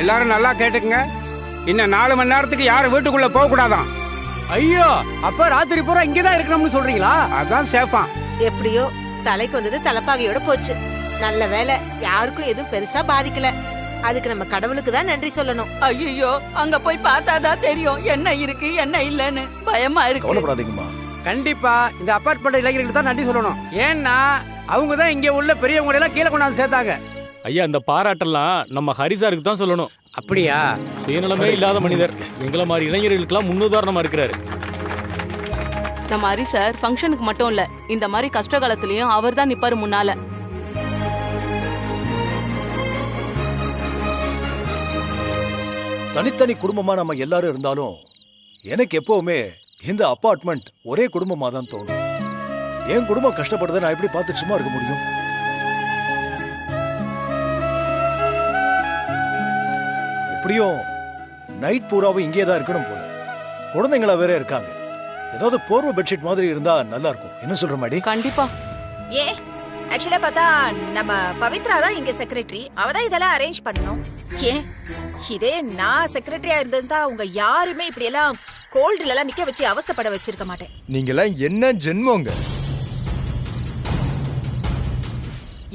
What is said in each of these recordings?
எல்லாரும் நல்லா கேட்டுக்குங்க. இன்னும் 4 மணி நேரத்துக்கு யாரும் வீட்டுக்குள்ள போக கூடாதான். ஐயோ, அப்ப ராத்திரி பூரா இங்கதான் இருக்கணும்னு சொல்றீங்களா? அதான் சேஃபா. எப்படியோ தலைக்கு வந்தது தலைப்பாகையோட போச்சு. நல்ல வேலை, யாருக்கும் எதுவும் பெருசா பாதிக்கல. அதுக்கு நம்ம கடவுளுக்கு தான் நன்றி சொல்லணும். ஐயோ, அங்க போய் பார்த்தாதான் தெரியும் என்ன இருக்கு என்ன இல்லன்னு. பயமா இருக்கு. கவலைப்படாதீங்கம்மா. கண்டிப்பா இந்த அபார்ட்மெண்ட் இளைஞர்களுக்கு தான் நன்றி சொல்லணும். ஏன்னா அவங்க தான் இங்க உள்ள பெரியவங்க எல்லாம் கீழே கொண்டாந்து சேர்த்தாங்க. ஐயா, இந்த பாராட்டெல்லாம் நம்ம ஹரிசாருக்கு தான் சொல்லணும். அப்படியா? சுயநலமே இல்லாத மனிதர். எங்களை மாதிரி இளைஞர்களுக்கெல்லாம் முன்னுதாரணமா இருக்கிறாரு. நம்ம ஹரி சார் ஃபங்க்ஷனுக்கு மட்டும் இல்ல, இந்த மாதிரி கஷ்ட காலத்திலயும் அவர் தான் நிப்பாரு முன்னால. தனித்தனி குடும்பமா நம்ம எல்லாரும் இருந்தாலும் எனக்கு எப்பவுமே இந்த அபார்ட்மெண்ட் ஒரே குடும்பமா தான் தோணும். என் குடும்பம் கஷ்டப்படுறத நான் எப்படி பார்த்து சும்மா இருக்க முடியும்? எப்படியும் நைட் பூராவும் இங்கே தான் இருக்கணும் போல. குழந்தைங்களா வேற இருக்காங்க. ஏதாவது போர்வை பெட்ஷீட் மாதிரி இருந்தா நல்லா இருக்கும். என்ன சொல்ற மாடி? கண்டிப்பா. ஏ ஆக்சுவலா பார்த்தா நம்ம பவித்ரா தான் இங்க செக்ரட்டரி. அவதான் இதெல்லாம் அரேஞ்ச் பண்ணணும். ஏன் இதே நான் செக்ரட்டரியா இருந்திருந்தா உங்க யாருமே இப்படி எல்லாம் கோல்டுல எல்லாம் நிக்க வச்சு அவஸ்தைப்பட வச்சிருக்க மாட்டேன். நீங்கெல்லாம் என்ன ஜென்மங்க?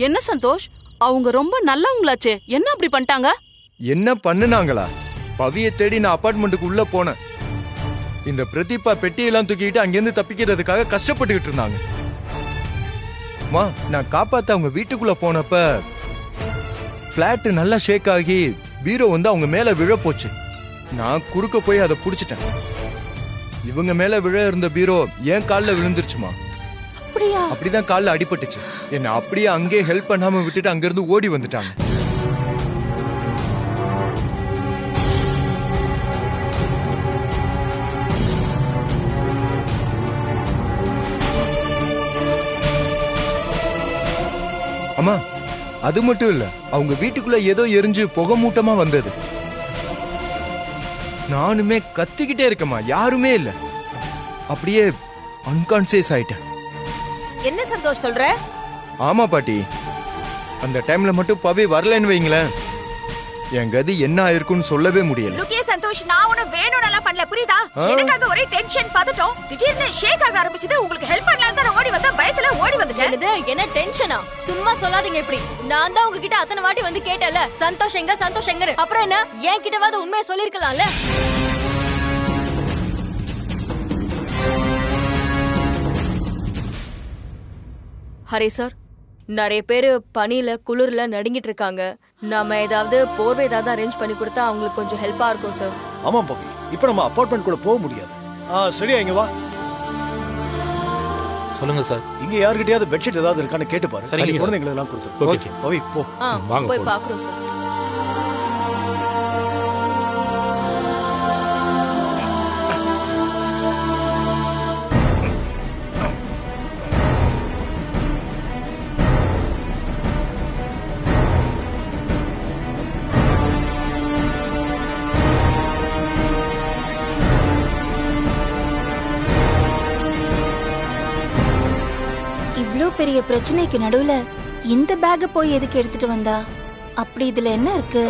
என்ன சந்தோஷ், அவங்க ரொம்ப நல்லவங்களாச்சே, என்ன அப்படி பண்ணிட்டாங்க? என்ன பண்ணுனாங்களா? பவியை தேடி நான் அபார்ட்மெண்ட்டுக்கு உள்ள போனேன். இந்த பிரதீபா பெட்டியெல்லாம் தூக்கிட்டு அங்கிருந்து தப்பிக்கிறதுக்காக கஷ்டப்பட்டுக்கிட்டு இருந்தாங்க. மா, நான் காப்பாத்த அவங்க வீட்டுக்குள்ள போனப்ப பிளாட் நல்லா ஷேக் ஆகி பீரோ வந்து அவங்க மேல விழ போச்சு. நான் குறுக்க போய் அதை புடிச்சிட்டேன். இவங்க மேல விழ இருந்த பீரோ என் கால்ல விழுந்துருச்சுமா. அப்படிதான் கால்ல அடிபட்டுச்சு. என்ன அப்படியே அங்கே ஹெல்ப் பண்ணாம விட்டுட்டு அங்கிருந்து ஓடி வந்துட்டாங்க. அம்மா, அது மட்டும் இல்ல, அவங்க வீட்டுக்குள்ள ஏதோ எரிஞ்சு புகை மூட்டமா வந்தது. நானுமே கத்திக்கிட்டே இருக்கேம்மா, யாருமே இல்ல. அப்படியே அன்கான்சியஸ் ஆயிட்டேன். என்ன சந்தோஷ் சொல்ற? ஆமா பாட்டி, அந்த டைம்ல மட்டும் பவி வரலன்னு வைங்களேன், என் கதி என்ன ஆயிருக்குன்னு சொல்லவே முடியல. லுக்கே சந்தோஷ், நான் உன வேணும்னு பண்ணல, புரியுதா? எனக்காக ஒரே டென்ஷன் பதட்டம். திடீர்னு ஷேக் ஆக ஆரம்பிச்சது. உங்களுக்கு ஹெல்ப் பண்ணலாம் தான் ஓடி வந்தா, பயத்துல ஓடி வந்துட்டேன். என்ன டென்ஷனா? சும்மா சொல்லாதீங்க இப்படி. நான் தான் உங்ககிட்ட அத்தனை வாட்டி வந்து கேட்டல, சந்தோஷ் எங்க சந்தோஷ் எங்க. அப்புறம் என்ன, என் கிட்டவாது உண்மையை சொல்லிருக்கலாம்ல. ஹரி சார், நிறைய பேர் பனியில குளிர்ல நடுங்கிட்டு இருக்காங்க. நாம ஏதாவது போர்வை ஏதாவது அரேஞ்ச் பண்ணி கொடுத்தா அவங்களுக்கு கொஞ்சம் ஹெல்ப்பா இருக்கும் சார். ஆமா பவி, இப்ப நம்ம அபார்ட்மெண்ட் கூட போக முடியாது. சரியா, இங்க வா. சொல்லுங்க சார். இங்க யார்கிட்டயாவது பெட்ஷீட் ஏதாவது இருக்கான்னு கேட்டு பாரு. சரிங்க, குழந்தைங்களை எல்லாம் கொடுத்துரு. ஓகே பவி போ. வாங்க போய் பாக்குறோம் சார். இவ்ளோ பெரிய பிரச்சனைக்கு நடுவுல இந்த பேக்க போய் எதுக்கு எடுத்துட்டு வந்தா? அப்படி இதுல என்ன இருக்கு?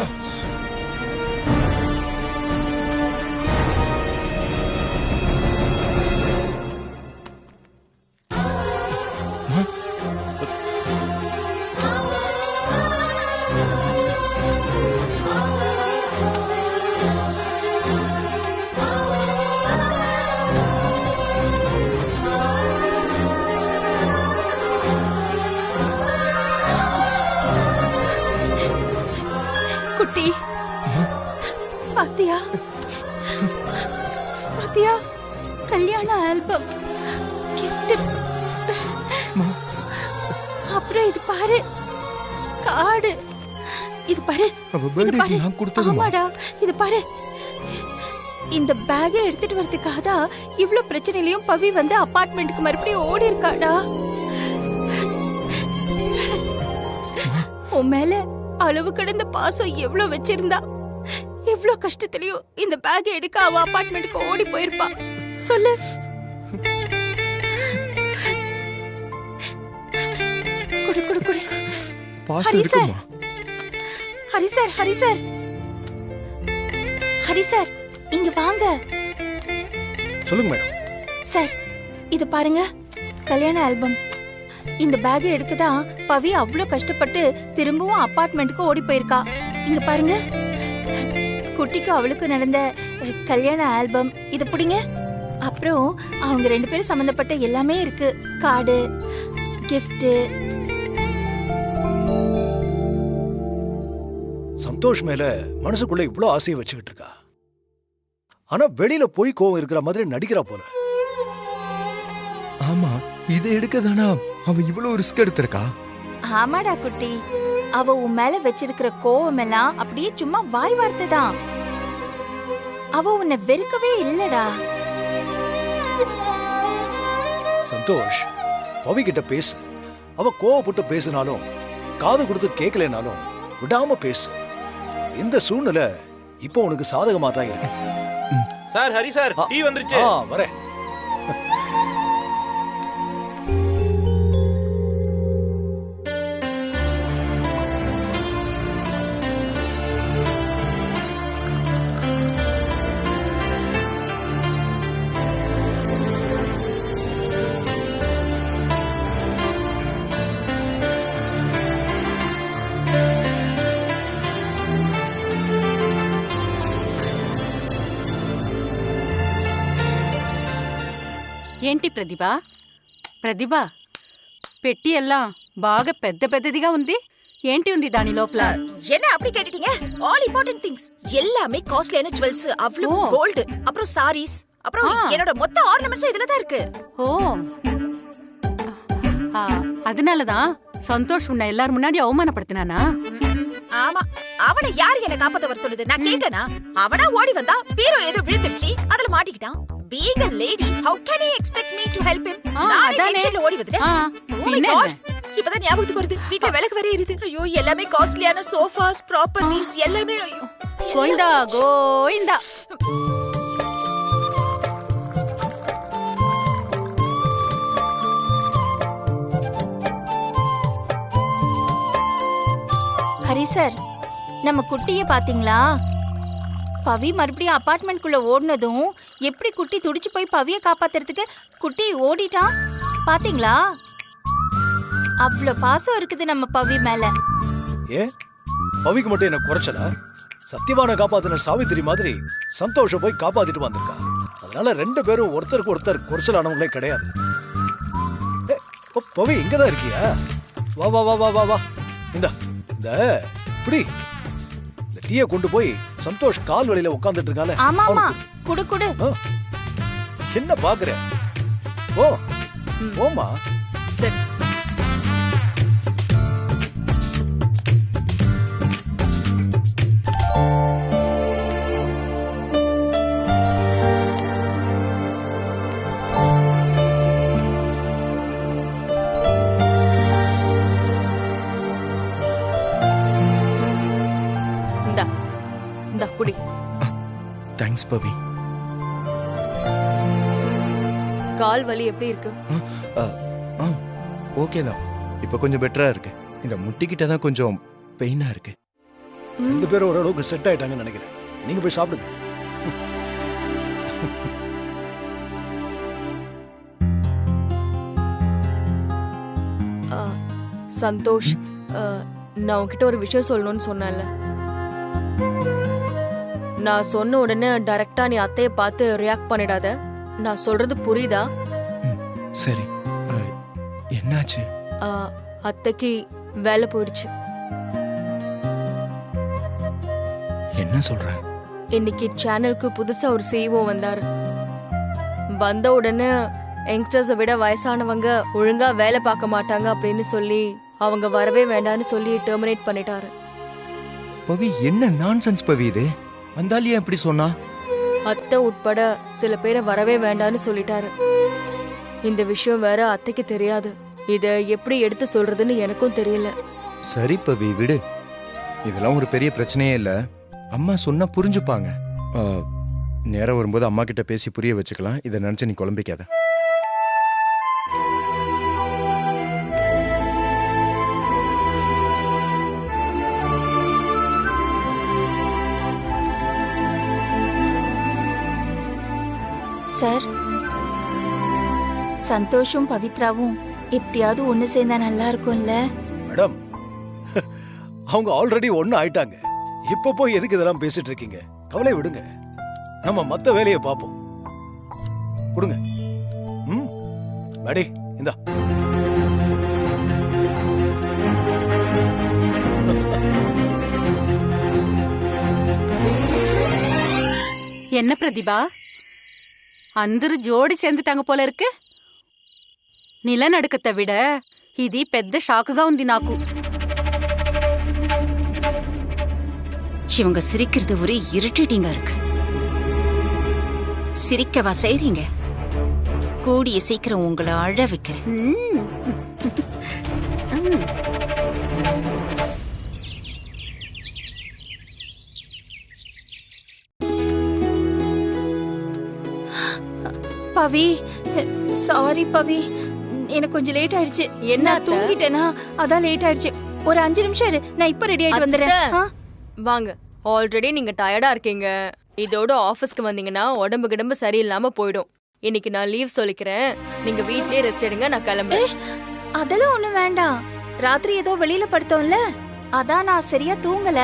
குட்டி, பாத்தியா பாத்தியா? கல்யாண ஆல்பம், கிஃப்ட். அப்புறம் இது பாரு, கார்டு. இது பாரு, ஆமாடா, இது பாரு. இந்த பேக எடுத்துட்டு வரதுக்காக தான் இவ்ளோ பிரச்சனையிலயும் பவி வந்து அபார்ட்மெண்ட்டுக்கு மறுபடியும் ஓடி இருக்காடா. உன் மேல அளவு கடந்த பாசம் எவ்வளவு வச்சிருந்தா, எவ்வளவு கஷ்டத்திலயும் இந்த பேக் எடுக்க அவ அபார்ட்மெண்ட்டுக்கு ஓடி போயிருப்பா. சொல்லு. குடு குடு குடு. Hari sir, Hari sir, Hari sir, Hari sir இங்க வாங்க. சொல்லுங்க மேடம். சார் இது பாருங்க, கல்யாண ஆல்பம். இந்த பேக் எடுக்கதான் பவி அவ்வளோ கஷ்டப்பட்டு திரும்பவும் அபார்ட்மெண்ட்டுக்கு ஓடி போயிருக்கா. இங்க பாருங்க, குட்டிக்கு அவளுக்கு நடந்த கல்யாண ஆல்பம். இது பிடிங்க. அப்புறம் அவங்க 2 பேரும் சம்பந்தப்பட்ட எல்லாமே இருக்கு. Card, gift. சந்தோஷ் மேல மனசுக்குள்ள இவ்வளவு ஆசையை வச்சுக்கிட்டு இருக்கா. ஆனா வெளியில போய் கோவம் இருக்கிற மாதிரி நடிக்கிறா போல. ஆமா, இதை எடுக்கதானா அவ இவ்வளவு ரிஸ்க் எடுத்திருக்கா? ஆமாடா குட்டி, அவ உன் மேல வச்சிருக்கிற கோவம் எல்லாம் அப்படியே சும்மா வாய் வார்த்தை தான். அவ உன்னை வெறுக்கவே இல்லடா. சந்தோஷ், பவி கிட்ட பேசு. அவ கோவப்பட்டு பேசினாலும் காது கொடுத்து கேட்கலனாலும் விடாம பேசு. இந்த சூழ்நிலை இப்போ உனக்கு சாதகமா தான் இருக்கு. சார், ஹரி சார், டீ வந்துருச்சு. வரேன். ఏంటి ప్రతిభ పెట్టి ఎల్లా బాగా పెద్దదిగా ఉంది. ఏంటి ఉంది దాని లోపల? என்ன அப்படி கேட்டிட்டீங்க? ஆல் இம்பார்ட்டன்ட் திங்ஸ் எல்லாமே காஸ்ட்லியான ஜுவல்ஸ், அவ்ளோ கோல்ட், அப்புறம் சாரீஸ், அப்புறம் என்னோட மொத்த ஆர்னமெண்ட்ஸ் இதுல தான் இருக்கு. ஓ, அதனாலதான் சந்தோஷ் உன்னை எல்லாரும் முன்னாடி அவமானப்படுத்தினானா? ஆமா, அவனை யாரு என்ன காப்பாத்த வர சொல்லுது? நான் கேட்டேனா? அவனா ஓடி வந்தா பீரோ ஏதோ விழுந்துருச்சு, அதுல மாட்டிக்கிட்டான். Being a lady, how can he expect me to help him? நான் டென்ஷன்ல ஓடி வந்துட்டேன். இப்பதான் ஞாபகத்துக்கு வருது, வீட்டுல விளக்கு வரை எரியுது. ஐயோ, எல்லாமே காஸ்ட்லியான சோஃபாஸ், ப்ராப்பர்ட்டிஸ் எல்லாமே. ஐயோ கோயிந்தா கோயிந்தா. ஹரி சார், நம்ம குட்டிய பாத்தீங்களா? பவி மறுபடியும் அபார்ட்மெண்ட்குள்ள ஓடினதும் எப்படி குட்டி துடிச்சு போய் பவியை காப்பாத்துறதுக்கு குட்டி ஓடிட்டான் பாத்தீங்களா? அவ்வளவு பாசம் இருக்குது நம்ம பவி மேல. ஏன் பவிக்கு மட்டும் என்ன குறைச்சல? சத்தியவான காப்பாத்தின சாவித்திரி மாதிரி சந்தோஷ போய் காப்பாத்திட்டு வந்திருக்கா. அதனால 2 பேரும் ஒருத்தருக்கு ஒருத்தர் குறைச்சலானவங்களே கிடையாது. பவி இங்கதான் இருக்கியா? வா வா வா வா வா வா. இந்த இப்படி இந்த டீயை கொண்டு போய் சந்தோஷ் கால் வழியில உட்கார்ந்துட்டு இருக்கால. ஆமாமா, குடு குடு. என்ன பாக்குற? ஓ ஓமா. சரி. குடி. தேங்க்ஸ் பவி. கால் வலி எப்படி இருக்கு? ஓகே தான், இப்ப கொஞ்சம் பெட்டரா இருக்கு. இந்த முட்டிக்கிட்ட தான் கொஞ்சம் பெயினா இருக்கு. 2 பேரும் ஓரளவுக்கு செட் ஆயிட்டாங்கன்னு நினைக்கிறேன். நீங்க போய் சாப்பிடுங்க. சந்தோஷ், நான் உன்கிட்ட ஒரு விஷயம் சொல்லணும்னு சொன்னேன்ல. நான் சொன்ன உடனே டைரக்டா நீ அத்தைய பார்த்து ரியாக்ட் பண்ணிடாத. நான் சொல்றது புரியுதா? சரி, என்னாச்சு? அத்தைக்கு வேலை போயிடுச்சு. என்ன சொல்ற? இன்னைக்கு சேனலுக்கு புதுசா ஒரு CEO வந்தாரு. வந்த உடனே யங்ஸ்டர்ஸை விட வயசானவங்க ஒழுங்கா வேலை பார்க்க மாட்டாங்க அப்படின்னு சொல்லி அவங்க வரவே வேண்டான்னு சொல்லி டெர்மினேட் பண்ணிட்டாரு. பவி, என்ன நான்சென்ஸ் பவி இது? அந்தாலியா எப்படி சொன்னா? அத்தை உட்பட சில பேரை வரவே வேண்டான்னு சொல்லிட்டாரு. இந்த விஷயம் வேற அத்தைக்கு தெரியாது. இத எப்படி எடுத்து சொல்றதுன்னு எனக்கும் தெரியல. சரி பவி, விடு. இதெல்லாம் ஒரு பெரிய பிரச்சனையே இல்ல. அம்மா சொன்னா புரிஞ்சுப்பாங்க. நேரம் வரும்போது அம்மா கிட்ட பேசி புரிய வச்சுக்கலாம். இதை நினைச்சு நீ குழம்பிக்காத. சார், சந்தோஷும் பவித்ராவும் எப்படியாவது ஒண்ணு சேர்ந்தா நல்லா இருக்கும்ல? மேடம், அவங்க ஆல்ரெடி ஒண்ணு ஆயிட்டாங்க. இப்ப போய் எதுக்கு இதெல்லாம் பேசிட்டு இருக்கீங்க? கவலை விடுங்க, நம்ம மத்த வேலையை பார்ப்போம். கொடுங்க. மேடி, இந்தா. என்ன பிரதிபா, అందరూ జోడి சேர்ந்துட்டாங்க పోல இருக்கு. నిలనడకత విడ ఇది పెద్ద షాకుగా ఉంది నాకు. இவங்க சிரிக்கிறது ஒரே இரிட்டேட்டிங்கா இருக்கு. சிரிக்கவா செய்றீங்க? கூடிய சீக்கிரம் உங்களை அழ வைக்கிறேன். பவி, சாரி பவி, எனக்கு கொஞ்சம் லேட் ஆயிடுச்சு. என்ன தூங்கிட்டேனா, அதான் லேட் ஆயிடுச்சு. ஒரு 5 நிமிஷம் இரு, நான் இப்ப ரெடி ஆயிட்டு வந்துடுறேன். வாங்க, ஆல்ரெடி நீங்க டயர்டா இருக்கீங்க. இதோட ஆபீஸ்க்கு வந்தீங்கன்னா உடம்பு கிடம்பு சரியில்லாம போயிடும். இன்னைக்கு நான் லீவ் சொல்லிக்கிறேன். நீங்க வீட்லயே ரெஸ்ட் எடுங்க, நான் கிளம்புறேன். அதெல்லாம் ஒண்ணும் வேண்டாம். ராத்திரி ஏதோ வெளியில படுத்தோம்ல, அதான் நான் சரியா தூங்கல.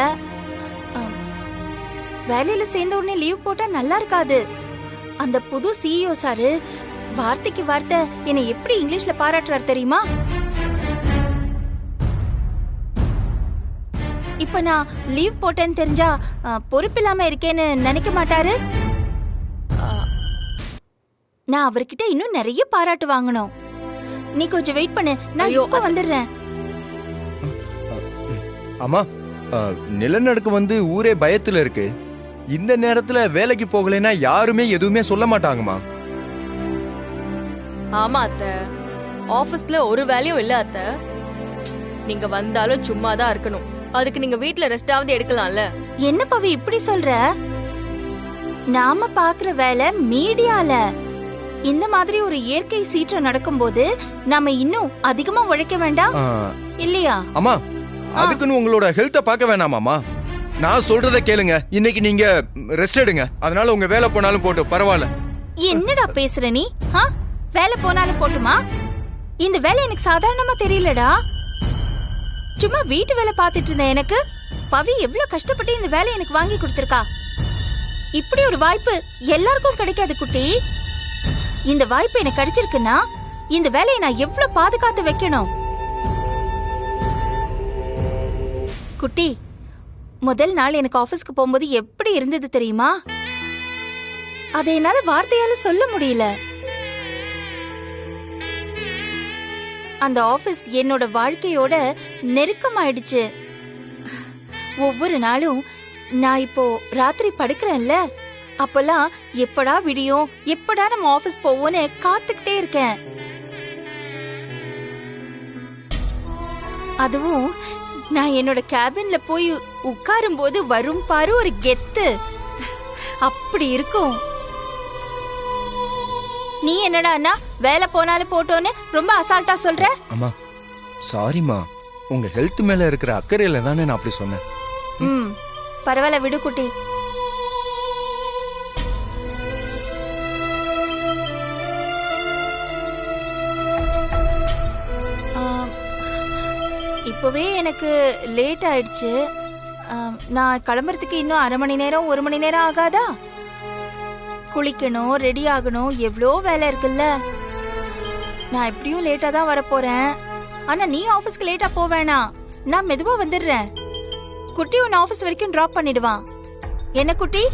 வேலையில சேர்ந்த உடனே லீவ் போட்டா நல்லா இருக்காது. அந்த புது சிஇஓ சாரு வார்த்தைக்கு வார்த்தை என்னை எப்படி இங்கிலீஷ்ல பாராட்டுறாரு தெரியுமா? இப்ப நான் லீவ் போட்டேன்னு தெரிஞ்சா பொறுப்பில்லாம இருக்கேன்னு நினைக்க மாட்டாரு. நான் அவர்கிட்ட இன்னும் நிறைய பாராட்டு வாங்கணும். நீ கொஞ்சம் வெயிட் பண்ணு, நான் இப்ப வந்துடுறேன். அம்மா, நிலநடுக்கு வந்து ஊரே பயத்துல இருக்கு. இந்த நேரத்துல வேலைக்கு போகலைன்னா யாருமே எதுவுமே சொல்ல மாட்டாங்கம்மா. ஆமா அத்தை, ஆபீஸ்ல ஒரு வேலையும் இல்ல அத்தை. நீங்க வந்தாலும் சும்மா தான் இருக்கணும். அதுக்கு நீங்க வீட்ல ரெஸ்டாவது எடுக்கலாம்ல. என்ன பவி இப்படி சொல்ற? நாம பாக்குற வேலை மீடியால. இந்த மாதிரி ஒரு இயற்கை சீற்றம் நடக்கும்போது நாம இன்னும் அதிகமா உழைக்க வேண்டாம் இல்லையா? அம்மா, அதுக்குன்னு உங்களோட ஹெல்த்த பார்க்க வேணாமாமா? நான் சொல்றத கேளுங்க. இன்னைக்கு நீங்க ரெஸ்ட் எடுங்க. அதனால உங்க வேலை போனாலும் போட்டு பரவாயில்ல. என்னடா பேசுற நீ? வேலை போனாலும் போட்டுமா? இந்த வேலை எனக்கு சாதாரணமா தெரியலடா. சும்மா வீட்டு வேலை பார்த்துட்டு இருந்த எனக்கு பவி எவ்வளவு கஷ்டப்பட்டு இந்த வேலை எனக்கு வாங்கி கொடுத்திருக்கா. இப்படி ஒரு வாய்ப்பு எல்லாருக்கும் கிடைக்காது குட்டி. இந்த வாய்ப்பு எனக்கு கிடைச்சிருக்குன்னா இந்த வேலையை நான் எவ்வளவு பாதுகாத்து வைக்கணும். குட்டி, முதல் நாள் எனக்கு ஆபீஸ்க்கு போகும்போது எப்படி இருந்தது தெரியுமா? அதை என்னால வார்த்தையால சொல்ல முடியல. அந்த ஆபீஸ் என்னோட வாழ்க்கையோட நெருக்கமாயிடுச்சு. ஒவ்வொரு நாளும் நான் இப்போ ராத்திரி படுக்கிறேன்ல, அப்பெல்லாம் எப்படா விடியும், எப்படா நம்ம ஆபீஸ் போவோன்னு காத்துக்கிட்டே இருக்கேன். அதுவும் நான் என்னோட கேபின்ல போய் உட்காரும் போது வரும் பாரு ஒரு கெத்து, அப்படி இருக்கும். நீ என்னடா அண்ணா வேலை போனாலும் போட்டோன்னு ரொம்ப அசால்ட்டா சொல்ற? அம்மா சாரிமா, உங்க ஹெல்த் மேல இருக்கிற அக்கறையில தானே நான் அப்படி சொன்னேன். பரவாயில்ல விடு குட்டி. இப்பவே எனக்கு லேட் ஆயிடுச்சு. நான் கிளம்புறதுக்கு இன்னும் 1/2 மணி நேரம் 1 மணி நேரம் ஆகாதா? குளிக்கணும், ரெடி ஆகணும், எவ்வளோ வேலை இருக்குல்ல. நான் எப்படியும் லேட்டா தான் வரப்போறேன். ஆனா நீ ஆபீஸ்க்கு லேட்டா போவேனா, நான் மெதுவா வந்துடுறேன். குட்டி உன் ஆபீஸ் வரைக்கும் டிராப் பண்ணிடுவான். என்ன குட்டி?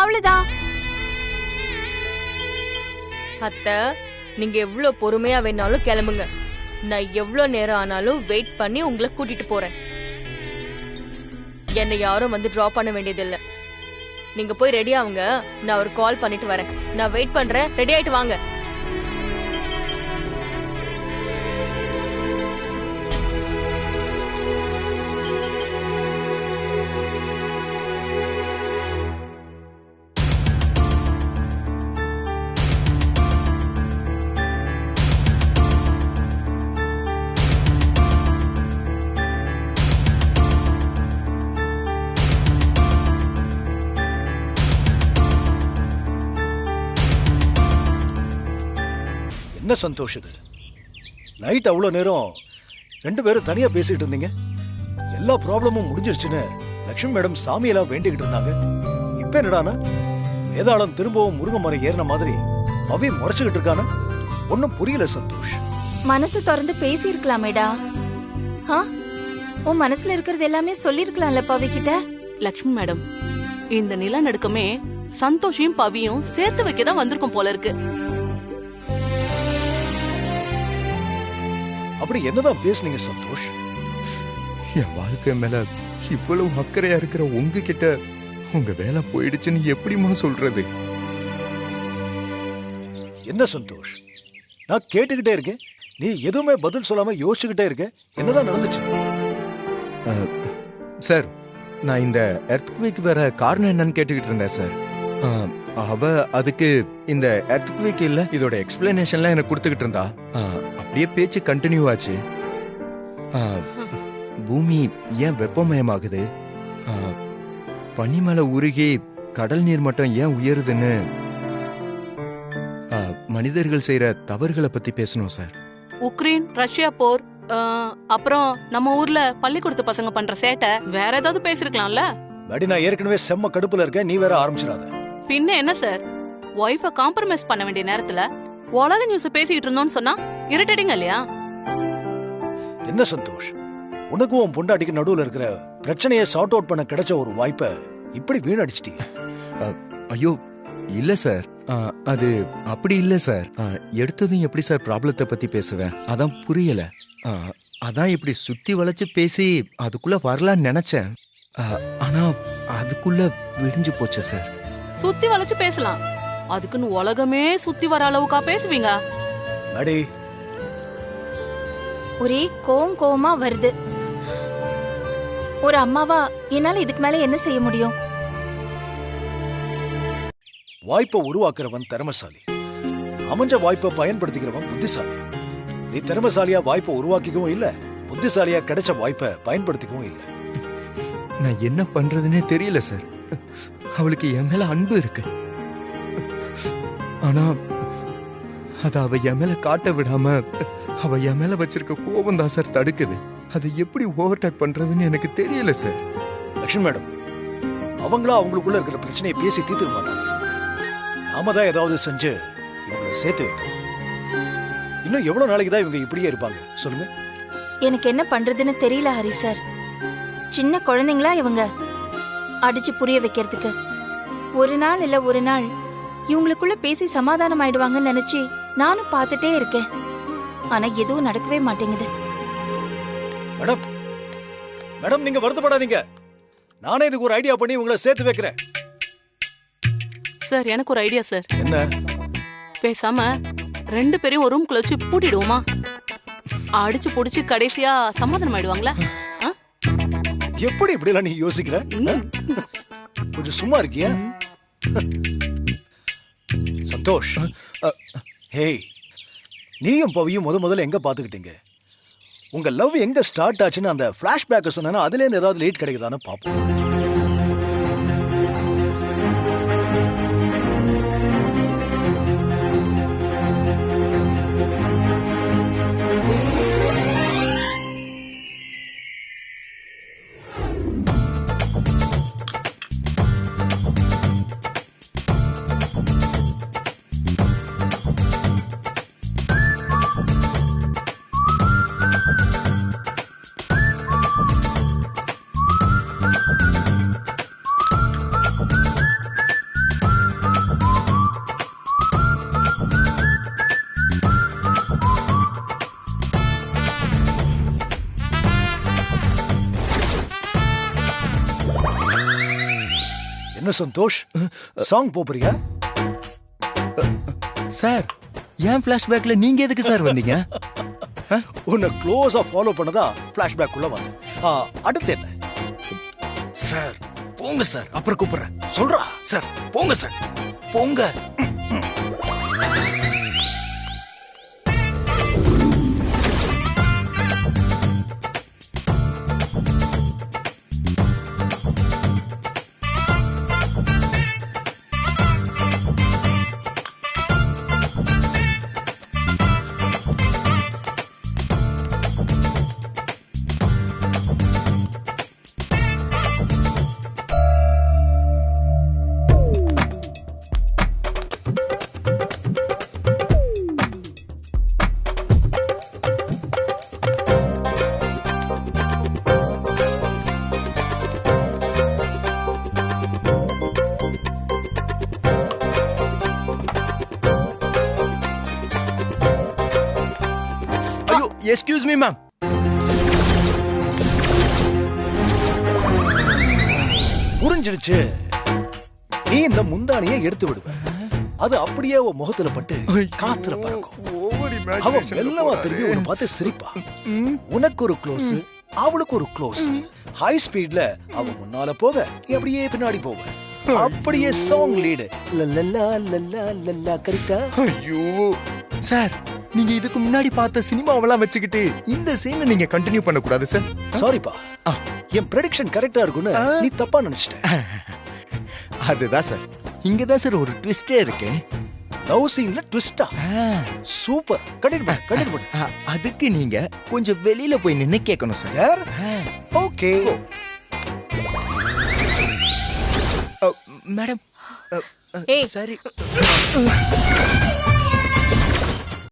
அவ்வளவுதான். அத்தை, நீங்க எவ்வளவு பொறுமையா வேணாலும் கிளம்புங்க. நான் எவ்வளவு நேரம் ஆனாலும் வெயிட் பண்ணி உங்களை கூட்டிட்டு போறேன். என்னை யாரும் வந்து டிராப் பண்ண வேண்டியதில்லை. நீங்க போய் ரெடி ஆகுங்க, நான் ஒரு கால் பண்ணிட்டு வரேன். நான் வெயிட் பண்றேன், ரெடி ஆயிட்டு வாங்க. என்ன சந்தோஷ் இது? நைட் அவ்வளோ நேரம் 2 பேரும் தனியா பேசிட்டு இருந்தீங்க. எல்லா ப்ராப்ளமும் முடிஞ்சிருச்சுன்னு லட்சுமி மேடம் சாமியெல்லாம் வேண்டிக்கிட்டு இருந்தாங்க. இப்ப என்னடானா வேதாளம் திரும்பவும் முருங்கை மரம் ஏறின மாதிரி அவை முறைச்சுக்கிட்டு இருக்கானா? ஒன்னும் புரியல சந்தோஷ். மனசு திறந்து பேசி இருக்கலாமேடா. உன் மனசுல இருக்கிறது எல்லாமே சொல்லிருக்கலாம்ல பவி கிட்ட. லட்சுமி மேடம், இந்த நிலநடுக்கமே சந்தோஷையும் பவியும் சேர்த்து வைக்கதான் வந்திருக்கும் போல இருக்கு. அப்படி என்னதான் பேசுனீங்க சந்தோஷ்? என் வாழ்க்கை மேல இவ்வளவு அக்கறையா இருக்கிற உங்ககிட்ட உங்க வேலை போயிடுச்சுன்னு எப்படிமா சொல்றது? என்ன சந்தோஷ், நான் கேட்டுக்கிட்டே இருக்கேன், நீ எதுவுமே பதில் சொல்லாம யோசிச்சுக்கிட்டே இருக்க. என்னதான் நடந்துச்சு? சார், நான் இந்த எர்த்குவேக் வேற காரணம் என்னன்னு கேட்டுக்கிட்டு இருந்தேன் சார். அவ அதுக்கு இந்த எர்த்குவேக் இல்ல இதோட எக்ஸ்பிளனேஷன்லாம் எனக்கு கொடுத்துக்கிட்டு இருந்தா. அப்படியே பேச்சு கண்டினியூ ஆச்சு. பூமி ஏன் வெப்பமயமாகுது, பனிமலை உருகி கடல் நீர் மட்டம் ஏன் உயருதுன்னு, மனிதர்கள் செய்யற தவறுகளை பத்தி பேசணும் சார். உக்ரைன் ரஷ்யா போர், அப்புறம் நம்ம ஊர்ல பள்ளிக்கூடத்து பசங்க பண்ற சேட்டை, வேற ஏதாவது பேசிருக்கலாம்ல. படி, நான் ஏற்கனவே செம்ம கடுப்புல இருக்கேன், நீ வேற ஆரம்பிச்சிடாத. பின்ன என்ன சார், ஒய்ஃபை காம்ப்ரமைஸ் பண்ண வேண்டிய நேரத்துல உலக நியூஸ் பேசிக்கிட்டு இருந்தோம்னு சொன்னா இரிட்டேட்டிங் இல்லையா? என்ன சந்தோஷ், உனக்கும் உன் பொண்டாட்டிக்கு நடுவுல இருக்கிற பிரச்சனையை சார்ட் அவுட் பண்ண கிடைச்ச ஒரு வாய்ப்பை இப்படி வீணடிச்சிட்டீங்க. ஐயோ இல்ல சார், அது அப்படி இல்ல சார். எடுத்ததும் எப்படி சார் ப்ராப்ளத்தை பத்தி பேசுவேன், அதான் புரியல. அதான் இப்படி சுத்தி வளைச்சு பேசி அதுக்குள்ள வரலான்னு நினைச்சேன். ஆனா அதுக்குள்ள விடிஞ்சு போச்சு சார். சுத்தி வளைச்சு பேசலாம், அதுக்குன்னு உலகமே சுத்தி வர அளவுக்கா பேசுவீங்க? அடி, ஒரே கோவமா வருது. ஒரு அம்மாவா என்னால இதுக்கு மேல என்ன செய்ய முடியும்? வாய்ப்பை உருவாக்குறவன் திறமைசாலி, அமைஞ்ச வாய்ப்பை பயன்படுத்திக்கிறவன் புத்திசாலி. நீ திறமைசாலியா வாய்ப்பை உருவாக்கிக்கவும் இல்ல, புத்திசாலியா கிடைச்ச வாய்ப்பை பயன்படுத்திக்கவும் இல்ல. நான் என்ன பண்றதுன்னே தெரியல சார். அவளுக்கு என் மேல அன்பு இருக்கு, ஆனா அத அவ என் மேல காட்ட விடாம அவ என் மேல வச்சிருக்க கோபம் தான் சார் தடுக்குது. அதை எப்படி ஓவர்டேக் பண்றதுன்னு எனக்கு தெரியல சார். லட்சுமி மேடம், அவங்களா அவங்களுக்குள்ள இருக்கிற பிரச்சனையை பேசி தீர்த்துக்க மாட்டாங்க. நாம தான் ஏதாவது செஞ்சு இவங்களை சேர்த்து வைக்கணும். இன்னும் எவ்வளவு நாளைக்கு தான் இவங்க இப்படியே இருப்பாங்க சொல்லுங்க? எனக்கு என்ன பண்றதுன்னு தெரியல ஹரி சார். சின்ன குழந்தைங்களா இவங்க, அடிச்சு புரிய வைக்கிறதுக்கு. ஒரு நாள் இல்ல ஒரு நாள் இவங்களுக்குள்ள பேசி சமாதானம் ஆயிடுவாங்கன்னு நினைச்சு நானும் பார்த்துட்டே இருக்கேன். ஆனா எதுவும் நடக்கவே மாட்டேங்குது. மேடம், மேடம் நீங்க வருத்தப்படாதீங்க, நானே இதுக்கு ஒரு ஐடியா பண்ணி உங்களை சேர்த்து வைக்கிறேன். சார், எனக்கு ஒரு ஐடியா சார். என்ன? பேசாம 2 பேரையும் ஒரு ரூம்குள்ள வச்சு பூட்டிடுவோமா? அடிச்சு புடிச்சு கடைசியா சமாதானம் ஆயிடுவாங்களா? எப்படி இப்படி எல்லாம் நீ யோசிக்கிற? கொஞ்சம் சும்மா இருக்கியா? சந்தோஷ், ஹேய், நீயும் பவியும் முதல்ல எங்க பாத்துக்கிட்டீங்க? உங்க லவ் எங்க ஸ்டார்ட் ஆச்சுன்னு அந்த பிளாஷ்பேக் சொன்னா அதுல இருந்து ஏதாவது லேட் கிடைக்குதான்னு பாப்போம். என்ன சந்தோஷ், சாங் போறியா? சார், ஏன் பிளாஷ்பேக்ல நீங்க எதுக்கு சார் வந்தீங்க? உன்னை க்ளோஸா ஃபாலோ பண்ணதா பிளாஷ்பேக் உள்ள வந்தேன். அடுத்து என்ன? சார் போங்க சார், அப்புறம் கூப்பிடுறேன். சொல்றா சார், போங்க சார், போங்க. ஐயோ எக்ஸ்கியூஸ் மீ மேம். புரிஞ்சிடுச்சு. நீ இந்த முந்தானியை எடுத்து விடுவ, அது அப்படியே அவ முகத்துல பட்டு காத்துல பறக்கும். அவ மெல்லமா திரும்பி உன்னை பார்த்து சிரிப்பா. உனக்கு ஒரு க்ளோஸ், அவளுக்கு ஒரு க்ளோஸ். ஹை ஸ்பீட்ல அவ முன்னால போக, நீ அப்படியே பின்னாடி போவ. அப்படியே சாங் லீடு லல்லா லல்லா லல்லா கரெக்டா? ஐயோ சார், நீங்க இதுக்கு முன்னாடி பார்த்த சினிமாவெல்லாம் வச்சுக்கிட்டு இந்த சீனை நீங்க கண்டினியூ பண்ண கூடாது சார். சாரிப்பா, என் ப்ரெடிக்ஷன் கரெக்டா இருக்குன்னு நீ தப்பா நினைச்சிட்ட. அதுதான் சார், இங்கதான் சார் ஒரு ட்விஸ்டே இருக்கு. லவ் சீன்ல ட்விஸ்டா? சூப்பர், கண்டினியூ பண்ணு. அதுக்கு நீங்க கொஞ்சம் வெளியில போய் நின்னு கேட்கணும் சார். Okay madam. ஏய் சரி.